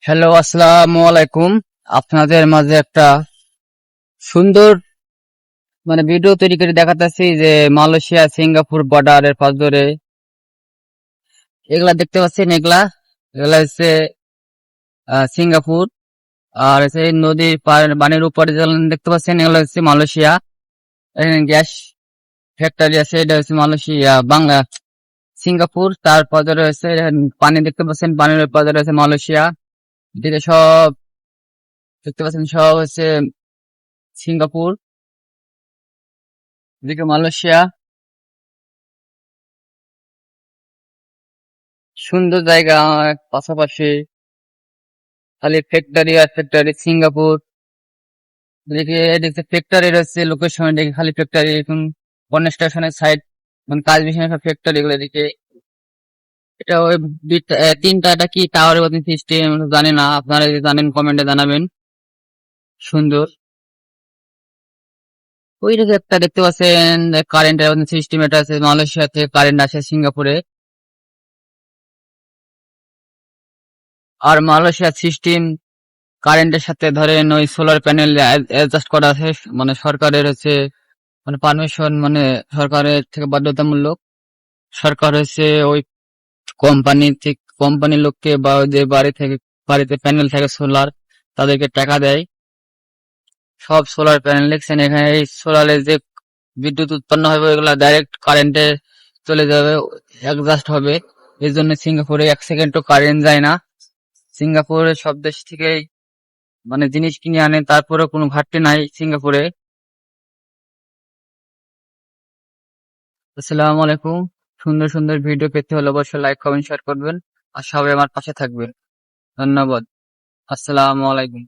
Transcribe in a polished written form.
Hello, আসসালামু আলাইকুম। আপনাদের মাঝে একটা সুন্দর ভিডিও তৈরি করে দেখাতেছি যে মালয়েশিয়া সিঙ্গাপুর বর্ডারের পাশ ধরে এগুলা দেখতে পাচ্ছেন। এগুলা এগুলা হচ্ছে সিঙ্গাপুর। আর হচ্ছে এই নদীর বানের উপরে যেগুলো দেখতে পাচ্ছেন এগুলো হচ্ছে মালয়েশিয়া। এখানে গ্যাস ফ্যাক্টরি আছে, এটা হচ্ছে মালয়েশিয়া বাংলা সিঙ্গাপুর। তারপর রয়েছে পানি দেখতে পাচ্ছেন, পানির উপরে রয়েছে মালয়েশিয়া। এদিকে সব দেখতে পাচ্ছেন, সব হচ্ছে সিঙ্গাপুর, এদিকে মালয়েশিয়া। সুন্দর জায়গা, পাশাপাশি খালি ফ্যাক্টরি আর ফ্যাক্টরি। সিঙ্গাপুর এদিকে এদিকে ফ্যাক্টরি রয়েছে, লোকেশন এদিকে খালি ফ্যাক্টরি। এখন বন্য স্টেশনের সাইড কাজ বেশি সব ফ্যাক্টরি গুলো এদিকে। এটা ওই তিনটা, এটা কি টাওয়ারের মতন সিস্টেম জানি না, আপনারা যদি জানেন কমেন্টে জানাবেন। সুন্দর। ওই দিকে একটা দেখতে পাচ্ছেন কারেন্টের মতন সিস্টেম, এটা আছে মালয়েশিয়া থেকে কারেন্ট আসে সিঙ্গাপুরে। আর মালয়েশিয়ার সিস্টেম কারেন্টের সাথে ধরেন ওই সোলার প্যানেল অ্যাডজাস্ট করা আছে, সরকারের হচ্ছে পারমিশন, সরকারের থেকে বাধ্যতামূলক। সরকার হচ্ছে ওই কোম্পানির লোককে বা যে বাড়িতে প্যানেল থাকে সোলার, তাদেরকে টাকা দেয়। সব সোলার প্যানেল দেখছেন এখানে, এই সোলারে যে বিদ্যুৎ উৎপন্ন হবে ওইগুলা ডাইরেক্ট কারেন্টে চলে যাবে, অ্যাডজাস্ট হবে। এই জন্য সিঙ্গাপুরে 1 সেকেন্ডও কারেন্ট যায় না। সিঙ্গাপুরে সব দেশ থেকেই জিনিস কিনে আনে, তারপরে কোনো ঘাটতি নাই সিঙ্গাপুরে। আসসালামু আলাইকুম। সুন্দর সুন্দর ভিডিও পেতে হলে অবশ্যই লাইক কমেন্ট শেয়ার করবেন, আর সবাই আমার পাশে থাকবেন। ধন্যবাদ। আসসালামু আলাইকুম।